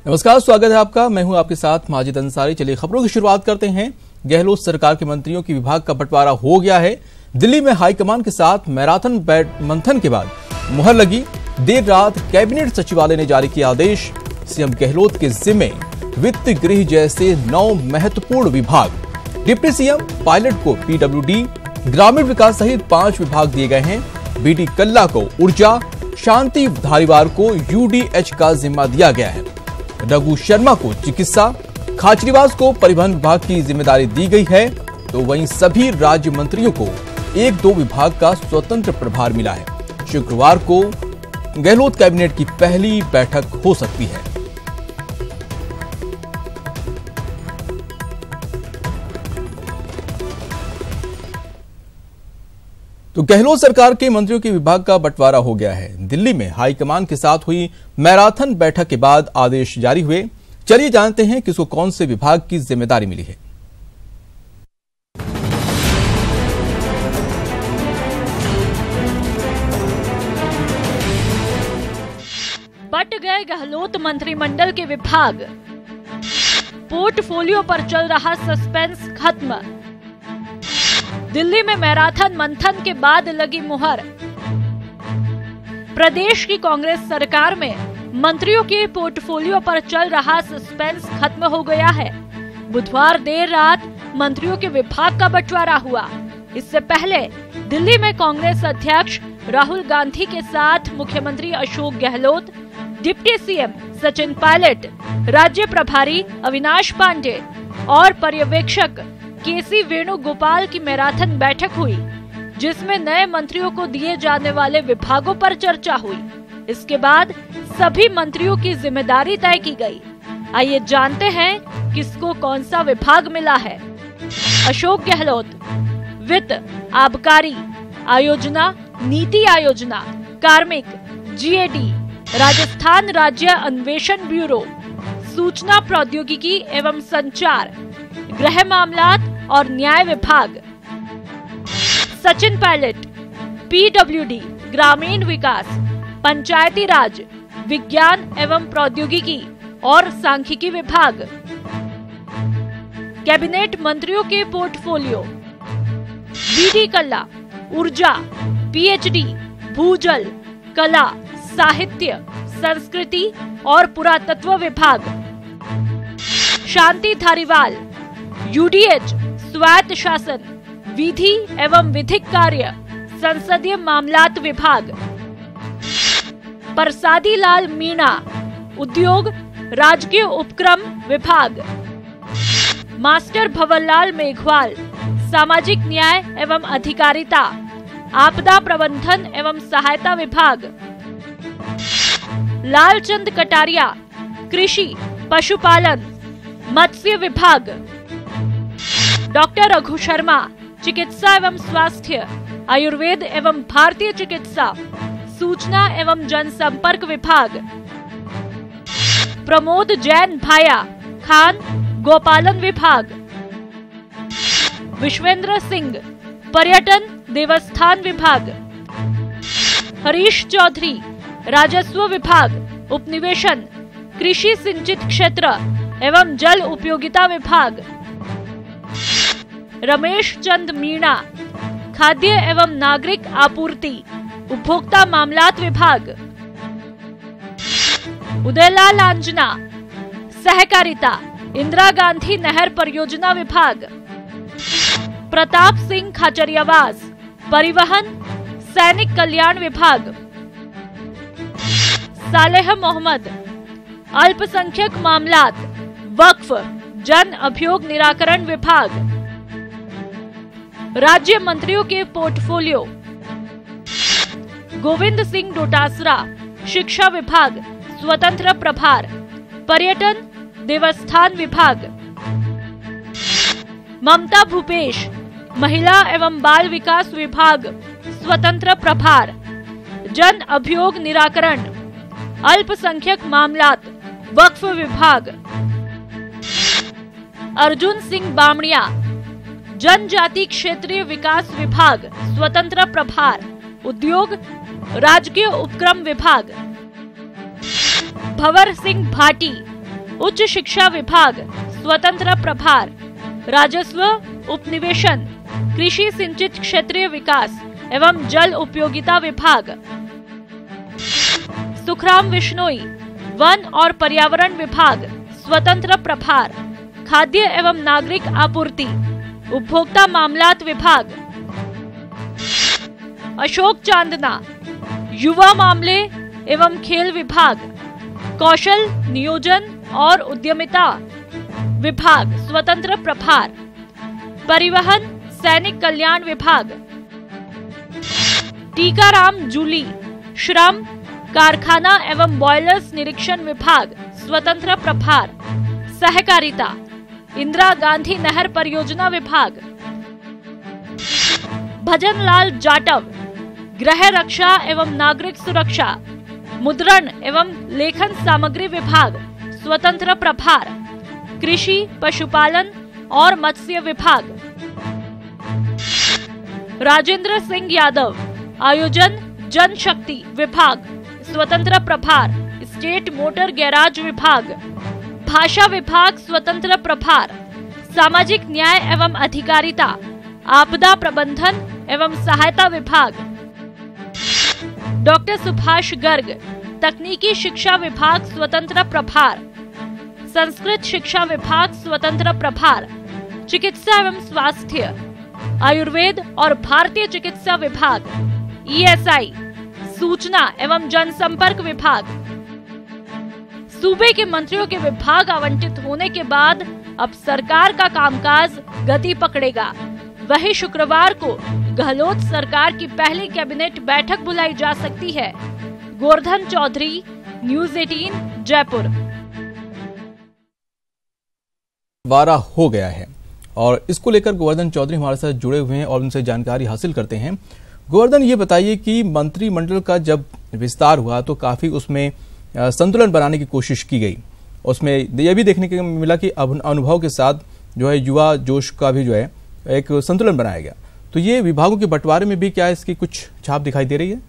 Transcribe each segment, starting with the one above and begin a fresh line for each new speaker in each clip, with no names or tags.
नमस्कार, स्वागत है आपका। मैं हूं आपके साथ माजिद अंसारी। चलिए खबरों की शुरुआत करते हैं। गहलोत सरकार के मंत्रियों की विभाग का बंटवारा हो गया है। दिल्ली में हाईकमान के साथ मैराथन मंथन के बाद मुहर लगी। देर रात कैबिनेट सचिवालय ने जारी किया आदेश। सीएम गहलोत के जिम्मे वित्त, गृह जैसे 9 महत्वपूर्ण विभाग। डिप्टी सीएम पायलट को पीडब्ल्यूडी, ग्रामीण विकास सहित 5 विभाग दिए गए हैं। बीडी कल्ला को ऊर्जा, शांति धारीवाल को यूडीएच का जिम्मा दिया गया है। रघु शर्मा को चिकित्सा, खाचरीवास को परिवहन विभाग की जिम्मेदारी दी गई है। तो वहीं सभी राज्य मंत्रियों को 1-2 विभाग का स्वतंत्र प्रभार मिला है। शुक्रवार को गहलोत कैबिनेट की पहली बैठक हो सकती है। तो गहलोत सरकार के मंत्रियों के विभाग का बंटवारा हो गया है। दिल्ली में हाईकमान के साथ हुई मैराथन बैठक के बाद आदेश जारी हुए। चलिए जानते हैं किसको कौन से विभाग की जिम्मेदारी मिली है।
बंट गए गहलोत मंत्रिमंडल के विभाग। पोर्टफोलियो पर चल रहा सस्पेंस खत्म। दिल्ली में मैराथन मंथन के बाद लगी मुहर। प्रदेश की कांग्रेस सरकार में मंत्रियों के पोर्टफोलियो पर चल रहा सस्पेंस खत्म हो गया है। बुधवार देर रात मंत्रियों के विभाग का बंटवारा हुआ। इससे पहले दिल्ली में कांग्रेस अध्यक्ष राहुल गांधी के साथ मुख्यमंत्री अशोक गहलोत, डिप्टी सीएम सचिन पायलट, राज्य प्रभारी अविनाश पांडे और पर्यवेक्षक केसी वेणुगोपाल की मैराथन बैठक हुई, जिसमें नए मंत्रियों को दिए जाने वाले विभागों पर चर्चा हुई। इसके बाद सभी मंत्रियों की जिम्मेदारी तय की गई। आइए जानते हैं किसको कौन सा विभाग मिला है। अशोक गहलोत वित्त, आबकारी, आयोजना, नीति आयोजना, कार्मिक, जीएडी, राजस्थान राज्य अन्वेषण ब्यूरो, सूचना प्रौद्योगिकी एवं संचार, गृह मामलात और न्याय विभाग। सचिन पायलट पीडब्ल्यूडी, ग्रामीण विकास, पंचायती राज, विज्ञान एवं प्रौद्योगिकी और सांख्यिकी विभाग। कैबिनेट मंत्रियों के पोर्टफोलियो: बीडी कल्ला ऊर्जा, पीएचडी, भूजल, कला, साहित्य, संस्कृति और पुरातत्व विभाग। शांति धारीवाल यूडीएच, स्वायत्त शासन, विधि एवं विधिक कार्य, संसदीय मामलात विभाग। परसादी लाल मीणा उद्योग, राजकीय उपक्रम विभाग। मास्टर भंवरलाल मेघवाल सामाजिक न्याय एवं अधिकारिता, आपदा प्रबंधन एवं सहायता विभाग। लालचंद कटारिया कृषि, पशुपालन, मत्स्य विभाग। डॉक्टर रघु शर्मा चिकित्सा एवं स्वास्थ्य, आयुर्वेद एवं भारतीय चिकित्सा, सूचना एवं जनसंपर्क विभाग। प्रमोद जैन भाया खान, गोपालन विभाग। विश्वेंद्र सिंह पर्यटन देवस्थान विभाग। हरीश चौधरी राजस्व विभाग, उपनिवेशन, कृषि सिंचित क्षेत्र एवं जल उपयोगिता विभाग। रमेश चंद मीणा खाद्य एवं नागरिक आपूर्ति, उपभोक्ता मामलात विभाग। उदयलाल आंजना सहकारिता, इंदिरा गांधी नहर परियोजना विभाग। प्रताप सिंह खाचरियावास परिवहन, सैनिक कल्याण विभाग। सालेह मोहम्मद अल्पसंख्यक मामलात, वक्फ, जन अभियोग निराकरण विभाग। राज्य मंत्रियों के पोर्टफोलियो: गोविंद सिंह डोटासरा शिक्षा विभाग, स्वतंत्र प्रभार। पर्यटन देवस्थान विभाग। ममता भूपेश महिला एवं बाल विकास विभाग, स्वतंत्र प्रभार। जन अभियोग निराकरण, अल्पसंख्यक मामलात, वक्फ विभाग। अर्जुन सिंह बामणिया जनजाति क्षेत्रीय विकास विभाग, स्वतंत्र प्रभार। उद्योग राजकीय उपक्रम विभाग। भंवर सिंह भाटी उच्च शिक्षा विभाग स्वतंत्र प्रभार, राजस्व उपनिवेशन, कृषि सिंचित क्षेत्रीय विकास एवं जल उपयोगिता विभाग, सुखराम विश्नोई वन और पर्यावरण विभाग स्वतंत्र प्रभार, खाद्य एवं नागरिक आपूर्ति, उपभोक्ता मामलात विभाग, अशोक चांदना युवा मामले एवं खेल विभाग, कौशल नियोजन और उद्यमिता विभाग स्वतंत्र प्रभार, परिवहन सैनिक कल्याण विभाग, टीकाराम जूली श्रम कारखाना एवं बॉयलर्स निरीक्षण विभाग स्वतंत्र प्रभार, सहकारिता इंदिरा गांधी नहर परियोजना विभाग, भजनलाल जाटव गृह रक्षा एवं नागरिक सुरक्षा, मुद्रण एवं लेखन सामग्री विभाग स्वतंत्र प्रभार, कृषि पशुपालन और मत्स्य विभाग, राजेंद्र सिंह यादव आयोजन जनशक्ति विभाग स्वतंत्र प्रभार, स्टेट मोटर गैराज विभाग, भाषा विभाग स्वतंत्र प्रभार, सामाजिक न्याय एवं अधिकारिता, आपदा प्रबंधन एवं सहायता विभाग, डॉक्टर सुभाष गर्ग तकनीकी शिक्षा विभाग स्वतंत्र प्रभार, संस्कृत शिक्षा विभाग स्वतंत्र प्रभार, चिकित्सा एवं स्वास्थ्य, आयुर्वेद और भारतीय चिकित्सा विभाग, ईएसआई, सूचना एवं जनसंपर्क विभाग। सूबे के मंत्रियों के विभाग आवंटित होने के बाद अब सरकार का कामकाज गति पकड़ेगा। वही शुक्रवार को गहलोत सरकार की पहली कैबिनेट बैठक बुलाई जा सकती है। गोवर्धन चौधरी, न्यूज़ 18, जयपुर।
वारा हो गया है और इसको लेकर गोवर्धन चौधरी हमारे साथ जुड़े हुए हैं और उनसे जानकारी हासिल करते हैं। गोवर्धन, ये बताइए कि मंत्रिमंडल का जब विस्तार हुआ तो काफी उसमें संतुलन बनाने की कोशिश की गई। उसमें यह भी देखने को मिला कि अनुभव के साथ जो है युवा जोश का भी जो है एक संतुलन बनाया गया। तो ये विभागों के बंटवारे में भी क्या इसकी कुछ छाप दिखाई दे रही है?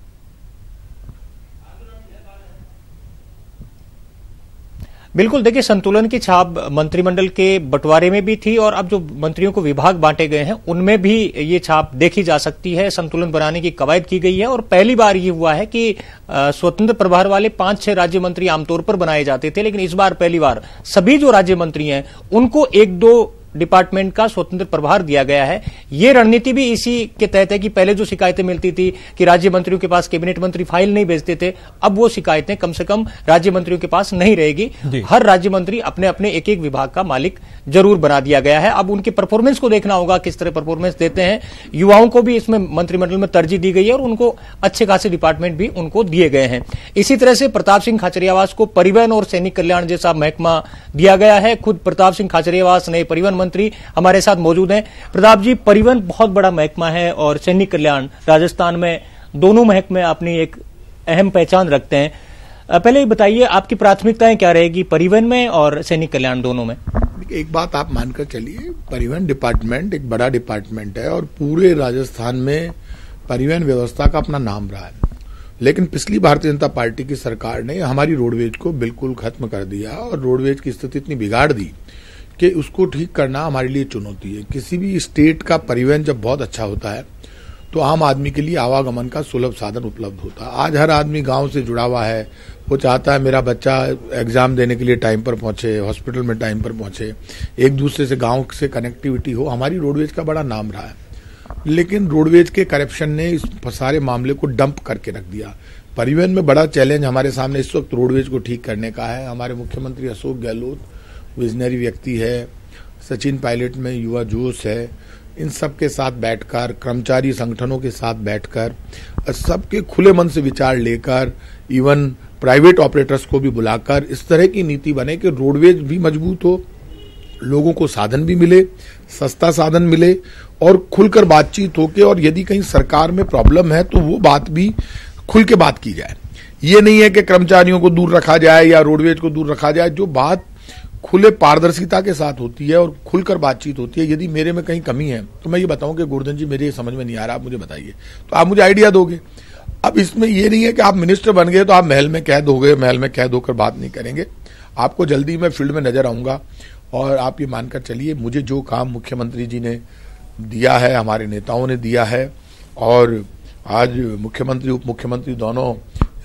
बिल्कुल, देखिए संतुलन की छाप मंत्रिमंडल के बंटवारे में भी थी और अब जो मंत्रियों को विभाग बांटे गए हैं उनमें भी ये छाप देखी जा सकती है। संतुलन बनाने की कवायद की गई है और पहली बार ये हुआ है कि स्वतंत्र प्रभार वाले 5-6 राज्य मंत्री आमतौर पर बनाए जाते थे, लेकिन इस बार पहली बार सभी जो राज्य मंत्री हैं उनको 1-2 डिपार्टमेंट का स्वतंत्र प्रभार दिया गया है। ये रणनीति भी इसी के तहत है कि पहले जो शिकायतें मिलती थी कि राज्य मंत्रियों के पास कैबिनेट मंत्री फाइल नहीं भेजते थे, अब वो शिकायतें कम से कम राज्य मंत्रियों के पास नहीं रहेगी। हर राज्य मंत्री अपने अपने एक-एक विभाग का मालिक जरूर बना दिया गया है। अब उनके परफॉर्मेंस को देखना होगा, किस तरह परफॉर्मेंस देते हैं। युवाओं को भी इसमें मंत्रिमंडल में तरजीह दी गई है और उनको अच्छे खासे डिपार्टमेंट भी उनको दिए गए हैं। इसी तरह से प्रताप सिंह खाचरियावास को परिवहन और सैनिक कल्याण जैसा महकमा दिया गया है। खुद प्रताप सिंह खाचरियावास नए परिवहन मंत्री हमारे साथ मौजूद हैं। प्रताप जी, परिवहन बहुत बड़ा महकमा है और सैनिक कल्याण राजस्थान में, दोनों महकमे अपनी एक अहम पहचान रखते हैं। पहले ये बताइए आपकी प्राथमिकताएं क्या रहेगी परिवहन में और सैनिक कल्याण दोनों में?
एक बात आप मानकर चलिए, परिवहन डिपार्टमेंट एक बड़ा डिपार्टमेंट है और पूरे राजस्थान में परिवहन व्यवस्था का अपना नाम रहा है। लेकिन पिछली भारतीय जनता पार्टी की सरकार ने हमारी रोडवेज को बिल्कुल खत्म कर दिया और रोडवेज की स्थिति इतनी बिगाड़ दी कि उसको ठीक करना हमारे लिए चुनौती है। किसी भी स्टेट का परिवहन जब बहुत अच्छा होता है तो आम आदमी के लिए आवागमन का सुलभ साधन उपलब्ध होता है। आज हर आदमी गांव से जुड़ा हुआ है, वो चाहता है मेरा बच्चा एग्जाम देने के लिए टाइम पर पहुंचे, हॉस्पिटल में टाइम पर पहुंचे, एक दूसरे से गांव से कनेक्टिविटी हो। हमारी रोडवेज का बड़ा नाम रहा है, लेकिन रोडवेज के करप्शन ने इस सारे मामले को डंप करके रख दिया। परिवहन में बड़ा चैलेंज हमारे सामने इस वक्त रोडवेज को ठीक करने का है। हमारे मुख्यमंत्री अशोक गहलोत विजनरी व्यक्ति है, सचिन पायलट में युवा जोश है, इन सब के साथ बैठकर, कर्मचारी संगठनों के साथ बैठकर, सबके खुले मन से विचार लेकर, इवन प्राइवेट ऑपरेटर्स को भी बुलाकर इस तरह की नीति बने कि रोडवेज भी मजबूत हो, लोगों को साधन भी मिले, सस्ता साधन मिले और खुलकर बातचीत हो के, और यदि कहीं सरकार में प्रॉब्लम है तो वो बात भी खुल के बात की जाए। ये नहीं है कि कर्मचारियों को दूर रखा जाए या रोडवेज को दूर रखा जाए। जो बात खुले पारदर्शिता के साथ होती है और खुलकर बातचीत होती है। यदि मेरे में कहीं कमी है तो मैं ये बताऊं कि गोवर्धन जी मेरे समझ में नहीं आ रहा, आप मुझे बताइए, तो आप मुझे आइडिया दोगे। अब इसमें ये नहीं है कि आप मिनिस्टर बन गए तो आप महल में कैद हो गए, महल में कैद होकर बात नहीं करेंगे। आपको जल्दी मैं फील्ड में नजर आऊंगा। और आप ये मानकर चलिए, मुझे जो काम मुख्यमंत्री जी ने दिया है, हमारे नेताओं ने दिया है, और आज मुख्यमंत्री उप मुख्यमंत्री दोनों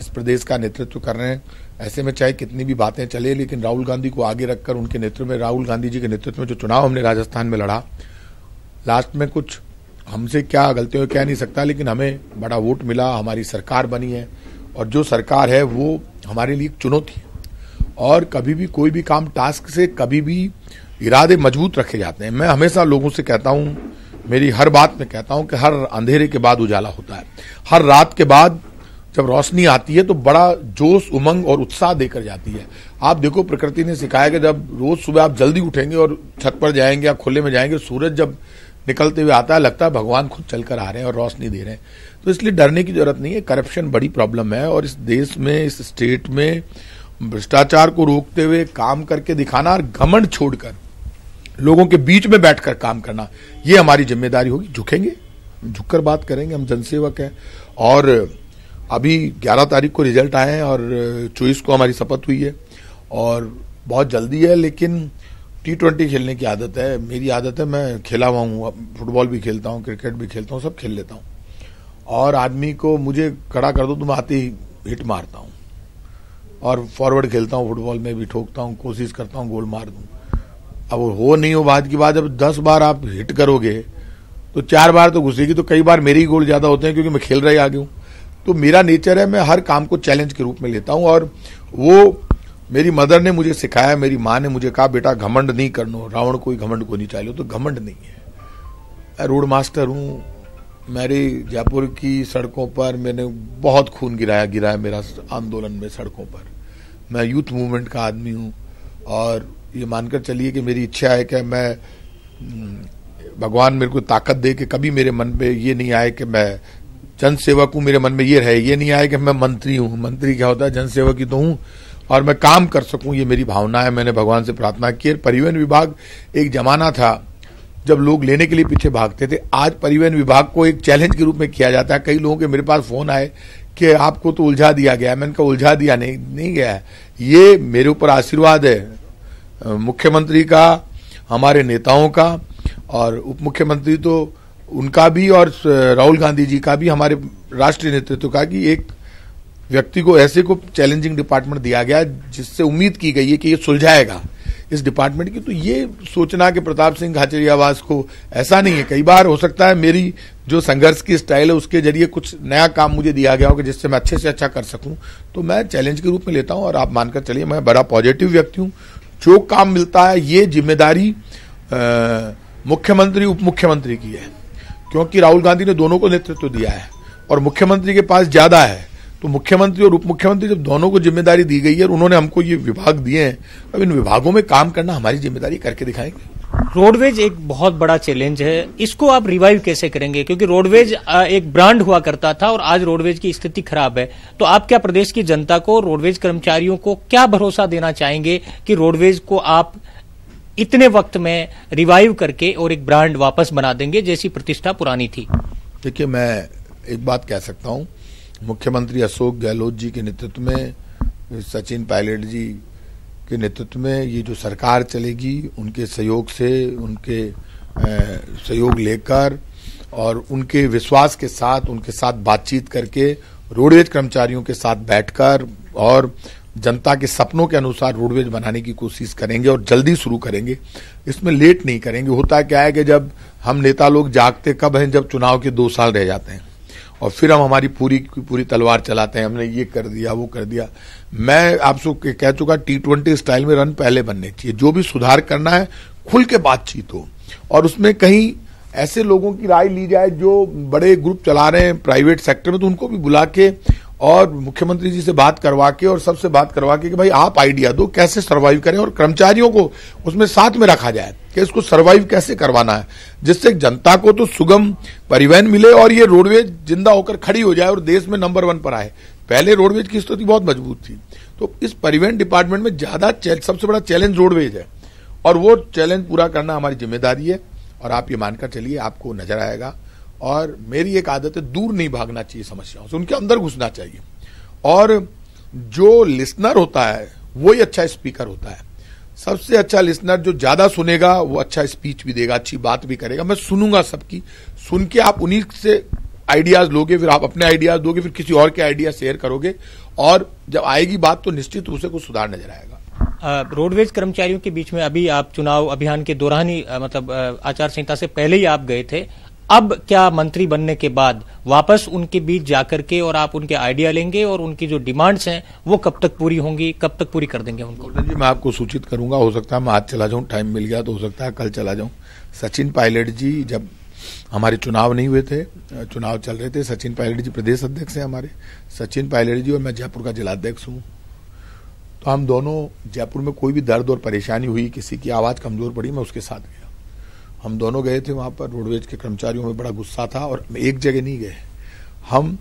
इस प्रदेश का नेतृत्व कर रहे हैं। ऐसे में चाहे कितनी भी बातें चले, लेकिन राहुल गांधी को आगे रखकर उनके नेतृत्व में, राहुल गांधी जी के नेतृत्व में जो चुनाव हमने राजस्थान में लड़ा, लास्ट में कुछ हमसे क्या गलतियों कह नहीं सकता, लेकिन हमें बड़ा वोट मिला, हमारी सरकार बनी है। और जो सरकार है वो हमारे लिए एक चुनौती है। और कभी भी कोई भी काम टास्क से कभी भी इरादे मजबूत रखे जाते हैं। मैं हमेशा लोगों से कहता हूं, मेरी हर बात में कहता हूं कि हर अंधेरे के बाद उजाला होता है। हर रात के बाद जब रोशनी आती है तो बड़ा जोश, उमंग और उत्साह देकर जाती है। आप देखो, प्रकृति ने सिखाया कि जब रोज सुबह आप जल्दी उठेंगे और छत पर जाएंगे या खुले में जाएंगे, सूरज जब निकलते हुए आता है, लगता है भगवान खुद चलकर आ रहे हैं और रोशनी दे रहे हैं। तो इसलिए डरने की जरूरत नहीं है। करप्शन बड़ी प्रॉब्लम है, और इस देश में, इस स्टेट में भ्रष्टाचार को रोकते हुए काम करके दिखाना और घमंड छोड़कर लोगों के बीच में बैठकर काम करना, ये हमारी जिम्मेदारी होगी। झुकेंगे, झुककर बात करेंगे, हम जनसेवक हैं। और अभी 11 तारीख को रिजल्ट आए हैं और 24 को हमारी शपथ हुई है, और बहुत जल्दी है। लेकिन T20 खेलने की आदत है, मेरी आदत है, मैं खेला हुआ हूँ, फुटबॉल भी खेलता हूँ, क्रिकेट भी खेलता हूँ, सब खेल लेता हूँ। और आदमी को मुझे खड़ा कर दो तो मैं आते ही हिट मारता हूँ, और फॉरवर्ड खेलता हूँ, फुटबॉल में भी ठोकता हूँ, कोशिश करता हूँ गोल मार दूं। अब हो नहीं हो बात की बात, जब 10 बार आप हिट करोगे तो 4 बार तो घुसेगी, तो कई बार मेरे ही गोल ज्यादा होते हैं क्योंकि मैं खेल रहा ही आगे हूँ। तो मेरा नेचर है, मैं हर काम को चैलेंज के रूप में लेता हूँ। और वो मेरी मदर ने मुझे सिखाया, मेरी माँ ने मुझे कहा, बेटा घमंड नहीं करना, रावण कोई घमंड को नहीं चाहिए। तो घमंड नहीं है। मैं रोड मास्टर हूँ, मेरे जयपुर की सड़कों पर मैंने बहुत खून गिराया मेरा आंदोलन में, सड़कों पर। मैं यूथ मूवमेंट का आदमी हूँ, और ये मानकर चलिए कि मेरी इच्छा है कि मैं, भगवान मेरे को ताकत दे कि कभी मेरे मन पे ये नहीं आए कि मैं जनसेवक हूँ, मेरे मन में ये रहे, ये नहीं आए कि मैं मंत्री हूँ। मंत्री क्या होता है, जनसेवक ही तो हूँ, और मैं काम कर सकूं, ये मेरी भावना है। मैंने भगवान से प्रार्थना की। परिवहन विभाग, एक जमाना था जब लोग लेने के लिए पीछे भागते थे, आज परिवहन विभाग को एक चैलेंज के रूप में किया जाता है। कई लोगों के मेरे पास फोन आए कि आपको तो उलझा दिया गया है। मैंने कहा उलझा दिया नहीं गया है, ये मेरे ऊपर आशीर्वाद है मुख्यमंत्री का, हमारे नेताओं का, और उप मुख्यमंत्री तो उनका भी, और राहुल गांधी जी का भी, हमारे राष्ट्रीय नेतृत्व का, कि एक व्यक्ति को ऐसे को चैलेंजिंग डिपार्टमेंट दिया गया जिससे उम्मीद की गई है कि ये सुलझाएगा इस डिपार्टमेंट की। तो ये सोचना कि प्रताप सिंह खाचरियावास को, ऐसा नहीं है। कई बार हो सकता है मेरी जो संघर्ष की स्टाइल है उसके जरिए कुछ नया काम मुझे दिया गया होगा जिससे मैं अच्छे से अच्छा कर सकूं, तो मैं चैलेंज के रूप में लेता हूं। और आप मानकर चलिए, मैं बड़ा पॉजिटिव व्यक्ति हूं। जो काम मिलता है ये जिम्मेदारी मुख्यमंत्री उप मुख्यमंत्री की है, क्योंकि राहुल गांधी ने दोनों को नेतृत्व दिया है और मुख्यमंत्री के पास ज्यादा है। तो मुख्यमंत्री और उप मुख्यमंत्री जब दोनों को जिम्मेदारी दी गई है और उन्होंने हमको ये विभाग दिए हैं, अब इन विभागों में काम करना हमारी जिम्मेदारी, करके दिखाएंगे।
रोडवेज एक बहुत बड़ा चैलेंज है, इसको आप रिवाइव कैसे करेंगे? क्योंकि रोडवेज एक ब्रांड हुआ करता था और आज रोडवेज की स्थिति खराब है। तो आप क्या प्रदेश की जनता को, रोडवेज कर्मचारियों को क्या भरोसा देना चाहेंगे कि रोडवेज को आप इतने वक्त में रिवाइव करके और एक ब्रांड वापस बना देंगे जैसी प्रतिष्ठा पुरानी थी?
देखिए, मैं एक बात कह सकता हूं, मुख्यमंत्री अशोक गहलोत जी के नेतृत्व में, सचिन पायलट जी के नेतृत्व में ये जो सरकार चलेगी, उनके सहयोग से, उनके सहयोग लेकर और उनके विश्वास के साथ, उनके साथ बातचीत करके, रोडवेज कर्मचारियों के साथ बैठकर और जनता के सपनों के अनुसार रोडवेज बनाने की कोशिश करेंगे और जल्दी शुरू करेंगे। इसमें लेट नहीं करेंगे। होता क्या है कि जब हम नेता लोग जागते कब हैं, जब चुनाव के 2 साल रह जाते हैं और फिर हम हमारी पूरी तलवार चलाते हैं, हमने ये कर दिया, वो कर दिया। मैं आपसे कह चुका, T20 स्टाइल में रन पहले बनने चाहिए। जो भी सुधार करना है खुल के बातचीत हो, और उसमें कहीं ऐसे लोगों की राय ली जाए जो बड़े ग्रुप चला रहे हैं प्राइवेट सेक्टर में, तो उनको भी बुला के और मुख्यमंत्री जी से बात करवा के और सबसे बात करवा के कि भाई आप आइडिया दो कैसे सर्वाइव करें, और कर्मचारियों को उसमें साथ में रखा जाए कि इसको सर्वाइव कैसे करवाना है, जिससे जनता को तो सुगम परिवहन मिले और ये रोडवेज जिंदा होकर खड़ी हो जाए और देश में नंबर 1 पर आए। पहले रोडवेज की स्थिति बहुत मजबूत थी। तो इस परिवहन डिपार्टमेंट में सबसे बड़ा चैलेंज रोडवेज है, और वो चैलेंज पूरा करना हमारी जिम्मेदारी है। और आप ये मानकर चलिए, आपको नजर आएगा। और मेरी एक आदत है, दूर नहीं भागना चाहिए समस्याओं से, उनके अंदर घुसना चाहिए। और जो लिसनर होता है वो ही अच्छा स्पीकर होता है। सबसे अच्छा लिसनर जो ज्यादा सुनेगा वो अच्छा स्पीच भी देगा, अच्छी बात भी करेगा। मैं सुनूंगा सबकी, सुन के आप उन्हीं से आइडियाज लोगे, फिर आप अपने आइडियाज दोगे, फिर किसी और के आइडिया शेयर करोगे, और जब आएगी बात तो निश्चित रूप से कुछ सुधार नजर आएगा।
रोडवेज कर्मचारियों के बीच में अभी आप चुनाव अभियान के दौरान ही मतलब आचार संहिता से पहले ही आप गए थे, अब क्या मंत्री बनने के बाद वापस उनके बीच जाकर के और आप उनके आइडिया लेंगे और उनकी जो डिमांड्स हैं वो कब तक पूरी होंगी, कब तक पूरी कर देंगे उनको?
जी मैं आपको सूचित करूंगा, हो सकता है मैं आज चला जाऊं, टाइम मिल गया तो हो सकता है कल चला जाऊं। सचिन पायलट जी, जब हमारे चुनाव नहीं हुए थे, चुनाव चल रहे थे, सचिन पायलट जी प्रदेश अध्यक्ष हैं हमारे, सचिन पायलट जी और मैं जयपुर का जिलाध्यक्ष हूं, तो हम दोनों जयपुर में कोई भी दर्द और परेशानी हुई, किसी की आवाज कमजोर पड़ी, मैं उसके साथ गया। हम दोनों गए थे वहां पर, रोडवेज के कर्मचारियों में बड़ा गुस्सा था और एक जगह नहीं गए, हम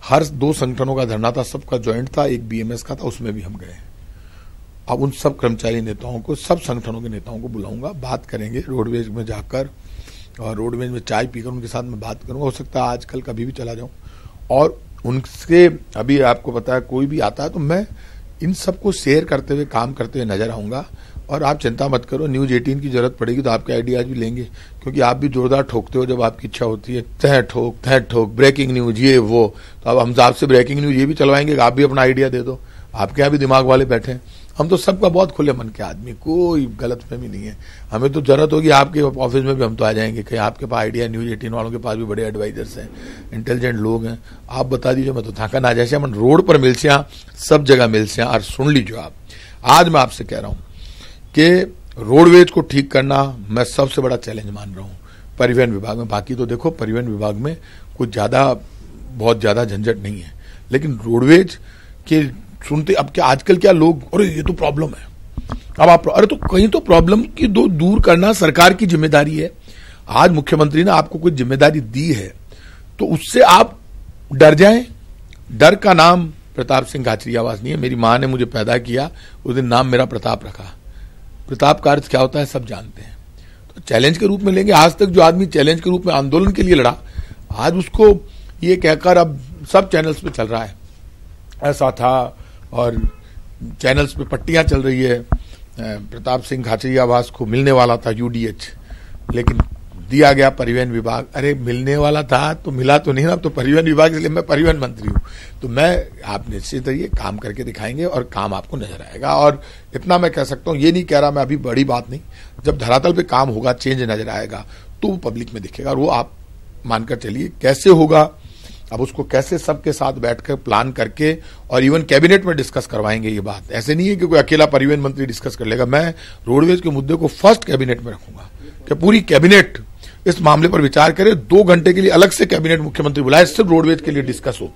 हर 2 संगठनों का धरना था, सबका ज्वाइंट था, एक बीएमएस का था, उसमें भी हम गए। अब उन सब कर्मचारी नेताओं को, सब संगठनों के नेताओं को बुलाऊंगा, बात करेंगे रोडवेज में जाकर, और रोडवेज में चाय पीकर उनके साथ मैं बात करूंगा। हो सकता है आजकल कभी भी चला जाऊं, और उनसे अभी आपको पता है कोई भी आता है तो मैं इन सबको शेयर करते हुए, काम करते हुए नजर आऊंगा। और आप चिंता मत करो, न्यूज 18 की जरूरत पड़ेगी तो आपके आइडियाज भी लेंगे, क्योंकि आप भी जोरदार ठोकते हो जब आपकी इच्छा होती है, तह ठोक, ब्रेकिंग न्यूज ये वो। तो अब हम आपसे ब्रेकिंग न्यूज ये भी चलवाएंगे, आप भी अपना आइडिया दे दो। आपके यहाँ भी दिमाग वाले बैठे हैं, हम तो सबका बहुत खुले मन के आदमी, कोई गलतफहमी नहीं है। हमें तो जरूरत होगी आपके ऑफिस में भी हम तो आ जाएंगे, कहीं आपके पास आइडिया, न्यूज 18 वालों के पास भी बड़े एडवाइजर्स हैं, इंटेलिजेंट लोग हैं, आप बता दीजिए, मैं तो थाका ना जैसे हम रोड पर मिलसे, सब जगह मिलसे। और सुन लीजिए आप, आज मैं आपसे कह रहा हूं कि रोडवेज को ठीक करना मैं सबसे बड़ा चैलेंज मान रहा हूं परिवहन विभाग में। बाकी तो देखो परिवहन विभाग में कुछ बहुत ज्यादा झंझट नहीं है, लेकिन रोडवेज के सुनते अब क्या आजकल क्या लोग, अरे ये तो प्रॉब्लम है, अब आप अरे तो कहीं तो प्रॉब्लम की दूर करना सरकार की जिम्मेदारी है। आज मुख्यमंत्री ने आपको कोई जिम्मेदारी दी है तो उससे आप डर जाएं। डर का नाम प्रताप सिंह खाचरियावास नहीं है, मेरी मां ने मुझे पैदा किया, उस दिन नाम मेरा प्रताप रखा। प्रताप का अर्थ क्या होता है सब जानते हैं, तो चैलेंज के रूप में लेंगे। आज तक जो आदमी चैलेंज के रूप में आंदोलन के लिए लड़ा, आज उसको ये कहकर अब सब चैनल्स पे चल रहा है ऐसा था, और चैनल्स पे पट्टियां चल रही है, प्रताप सिंह खाचरियावास को मिलने वाला था यूडीएच, लेकिन दिया गया परिवहन विभाग। अरे मिलने वाला था तो मिला तो नहीं ना, अब तो परिवहन विभाग, इसलिए मैं परिवहन मंत्री हूं, तो मैं आप निश्चित रहिए काम करके दिखाएंगे और काम आपको नजर आएगा। और इतना मैं कह सकता हूं, ये नहीं कह रहा मैं, अभी बड़ी बात नहीं, जब धरातल पे काम होगा, चेंज नजर आएगा तो वो पब्लिक में दिखेगा, और वो आप मानकर चलिए कैसे होगा। अब उसको कैसे सबके साथ बैठकर प्लान करके, और इवन कैबिनेट में डिस्कस करवाएंगे ये बात। ऐसे नहीं है कि कोई अकेला परिवहन मंत्री डिस्कस कर लेगा, मैं रोडवेज के मुद्दे को फर्स्ट कैबिनेट में रखूंगा कि पूरी कैबिनेट इस मामले पर विचार करे। 2 घंटे के लिए अलग से कैबिनेट मुख्यमंत्री बुलाए, सिर्फ रोडवेज के लिए डिस्कस हो,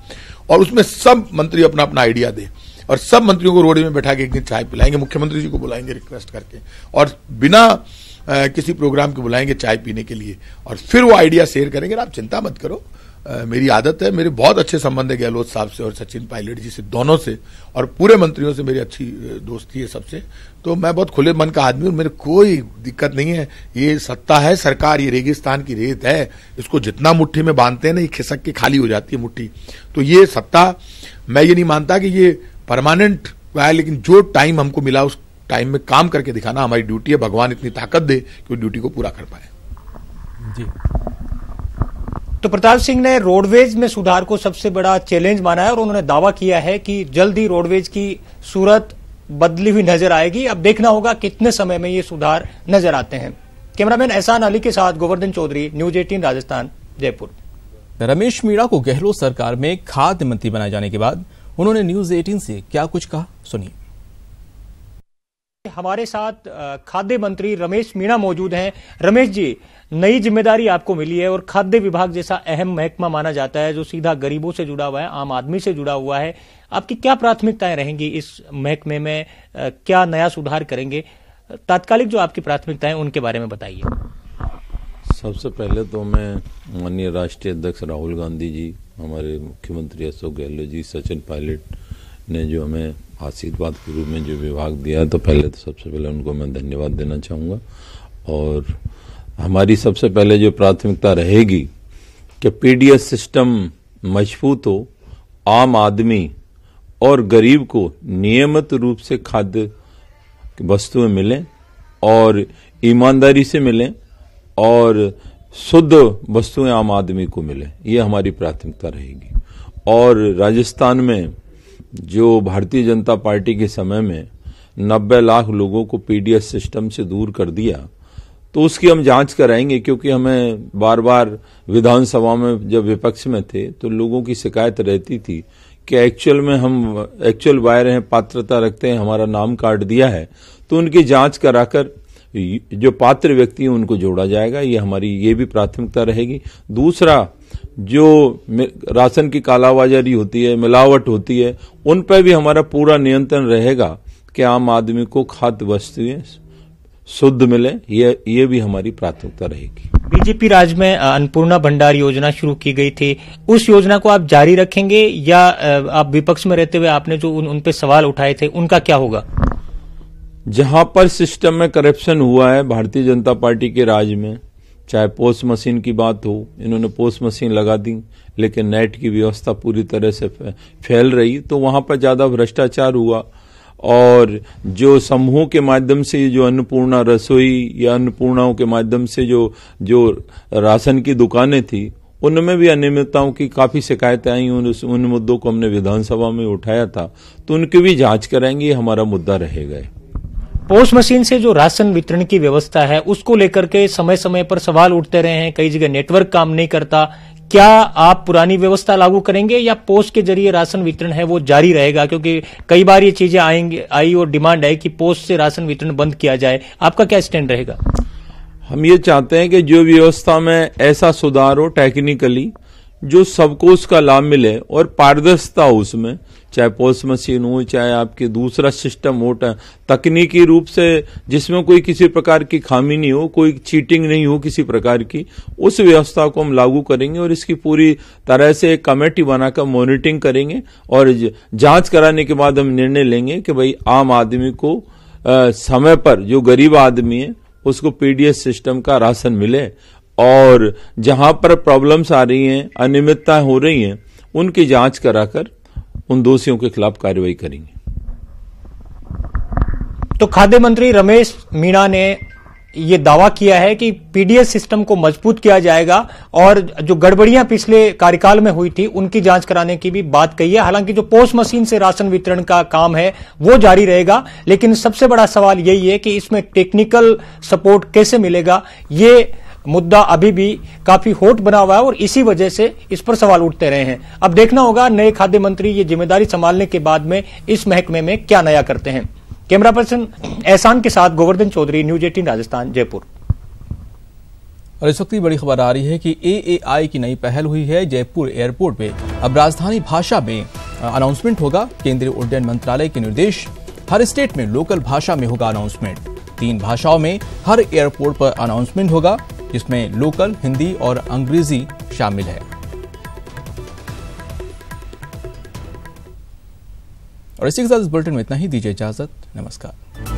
और उसमें सब मंत्री अपना अपना आइडिया दे, और सब मंत्रियों को रोडवेज में बैठा के एक दिन चाय पिलाएंगे, मुख्यमंत्री जी को बुलाएंगे रिक्वेस्ट करके, और बिना किसी प्रोग्राम के बुलाएंगे चाय पीने के लिए, और फिर वो आइडिया शेयर करेंगे। आप चिंता मत करो, मेरी आदत है, मेरे बहुत अच्छे संबंध है गहलोत साहब से और सचिन पायलट जी से, दोनों से, और पूरे मंत्रियों से मेरी अच्छी दोस्ती है सबसे। तो मैं बहुत खुले मन का आदमी हूं, मेरे कोई दिक्कत नहीं है। ये सत्ता है सरकार, ये रेगिस्तान की रेत है, इसको जितना मुट्ठी में बांधते हैं ना, ये खिसक के खाली हो जाती है मुट्ठी। तो ये सत्ता, मैं ये नहीं मानता कि ये परमानेंट है, लेकिन जो टाइम हमको मिला उस टाइम में काम करके दिखाना हमारी ड्यूटी है। भगवान इतनी ताकत दे कि ड्यूटी को पूरा कर पाए।
जी,
तो प्रताप सिंह ने रोडवेज में सुधार को सबसे बड़ा चैलेंज माना है, और उन्होंने दावा किया है कि जल्द ही रोडवेज की सूरत बदली हुई नजर आएगी। अब देखना होगा कितने समय में ये सुधार नजर आते हैं। कैमरामैन एहसान अली के साथ गोवर्धन चौधरी, न्यूज 18 राजस्थान, जयपुर।
रमेश मीणा को गहलोत सरकार में खाद्य मंत्री बनाए जाने के बाद उन्होंने न्यूज 18 से क्या कुछ कहा, सुनिए।
हमारे साथ खाद्य मंत्री रमेश मीणा मौजूद हैं। रमेश जी, नई जिम्मेदारी आपको मिली है, और खाद्य विभाग जैसा अहम महकमा माना जाता है जो सीधा गरीबों से जुड़ा हुआ है, आम आदमी से जुड़ा हुआ है। आपकी क्या प्राथमिकताएं रहेंगी इस महकमे में, क्या नया सुधार करेंगे? तात्कालिक जो आपकी प्राथमिकताएं उनके बारे में बताइए।
सबसे पहले तो मैं माननीय राष्ट्रीय अध्यक्ष राहुल गांधी जी, हमारे मुख्यमंत्री अशोक गहलोत जी, सचिन पायलट ने जो हमें आशीर्वाद के रूप में जो विभाग दिया है, तो पहले तो सबसे पहले उनको मैं धन्यवाद देना चाहूँगा। और हमारी सबसे पहले जो प्राथमिकता रहेगी कि पीडीएस सिस्टम मजबूत हो, आम आदमी और गरीब को नियमित रूप से खाद्य वस्तुएं मिलें और ईमानदारी से मिलें और शुद्ध वस्तुएं आम आदमी को मिलें, ये हमारी प्राथमिकता रहेगी। और राजस्थान में जो भारतीय जनता पार्टी के समय में 90 लाख लोगों को पीडीएस सिस्टम से दूर कर दिया, तो उसकी हम जांच कराएंगे, क्योंकि हमें बार बार विधानसभा में जब विपक्ष में थे तो लोगों की शिकायत रहती थी कि एक्चुअल में हम एक्चुअल बायर हैं, पात्रता रखते हैं, हमारा नाम काट दिया है, तो उनकी जांच कराकर जो पात्र व्यक्ति हैं उनको जोड़ा जाएगा। ये हमारी ये भी प्राथमिकता रहेगी। दूसरा, जो राशन की कालाबाजारी होती है, मिलावट होती है, उन पर भी हमारा पूरा नियंत्रण रहेगा कि आम आदमी को खाद्य वस्तुएं शुद्ध मिले, ये भी हमारी प्राथमिकता रहेगी।
बीजेपी राज में अन्नपूर्णा भंडार योजना शुरू की गई थी, उस योजना को आप जारी रखेंगे या आप विपक्ष में रहते हुए आपने जो उन पे सवाल उठाए थे उनका क्या होगा?
जहां पर सिस्टम में करप्शन हुआ है भारतीय जनता पार्टी के राज में, चाहे पोस्ट मशीन की बात हो, इन्होंने पोस्ट मशीन लगा दी लेकिन नेट की व्यवस्था पूरी तरह से फैल रही, तो वहां पर ज्यादा भ्रष्टाचार हुआ। और जो समूह के माध्यम से जो अन्नपूर्णा रसोई या अन्नपूर्णाओं के माध्यम से जो राशन की दुकानें थी, उनमें भी अनियमितताओं की काफी शिकायतें आई। उन मुद्दों को हमने विधानसभा में उठाया था, तो उनकी भी जांच कराएंगे, ये हमारा मुद्दा रहेगा।
पोस्ट मशीन से जो राशन वितरण की व्यवस्था है उसको लेकर के समय समय पर सवाल उठते रहे हैं, कई जगह नेटवर्क काम नहीं करता। क्या आप पुरानी व्यवस्था लागू करेंगे या पोस्ट के जरिए राशन वितरण है वो जारी रहेगा? क्योंकि कई बार ये चीजें आई और डिमांड है कि पोस्ट से राशन वितरण बंद किया जाए, आपका क्या स्टैंड रहेगा?
हम ये चाहते हैं कि जो व्यवस्था में ऐसा सुधार हो टेक्निकली, जो सबको उसका लाभ मिले और पारदर्शिता हो उसमें, चाहे पोस्ट मशीन हो, चाहे आपके दूसरा सिस्टम हो, तकनीकी रूप से जिसमें कोई किसी प्रकार की खामी नहीं हो, कोई चीटिंग नहीं हो किसी प्रकार की, उस व्यवस्था को हम लागू करेंगे और इसकी पूरी तरह से एक कमेटी बनाकर मॉनिटरिंग करेंगे और जांच कराने के बाद हम निर्णय लेंगे कि भाई आम आदमी को समय पर, जो गरीब आदमी है उसको पीडीएस सिस्टम का राशन मिले और जहां पर प्रॉब्लम्स आ रही हैं, अनियमितताएं हो रही हैं, उनकी जांच कराकर उन दोषियों के खिलाफ कार्रवाई करेंगे।
तो खाद्य मंत्री रमेश मीणा ने ये दावा किया है कि पीडीएस सिस्टम को मजबूत किया जाएगा और जो गड़बड़ियां पिछले कार्यकाल में हुई थी उनकी जांच कराने की भी बात कही है। हालांकि जो पोस्ट मशीन से राशन वितरण का काम है वो जारी रहेगा, लेकिन सबसे बड़ा सवाल यही है कि इसमें टेक्निकल सपोर्ट कैसे मिलेगा, ये मुद्दा अभी भी काफी हॉट बना हुआ है और इसी वजह से इस पर सवाल उठते रहे हैं। अब देखना होगा नए खाद्य मंत्री ये जिम्मेदारी संभालने के बाद में इस महकमे में क्या नया करते हैं। कैमरा पर्सन एहसान के साथ गोवर्धन चौधरी, न्यूज 18 राजस्थान, जयपुर।
और इस वक्त की बड़ी खबर आ रही है कि एएआई की नई पहल हुई है। जयपुर एयरपोर्ट पे अब राजधानी भाषा में अनाउंसमेंट होगा। केंद्रीय उड्डयन मंत्रालय के निर्देश, हर स्टेट में लोकल भाषा में होगा अनाउंसमेंट। 3 भाषाओं में हर एयरपोर्ट पर अनाउंसमेंट होगा, जिसमें लोकल, हिंदी और अंग्रेजी शामिल है। और इसी के साथ इस बुलेटिन में इतना ही। दीजिए इजाजत, नमस्कार।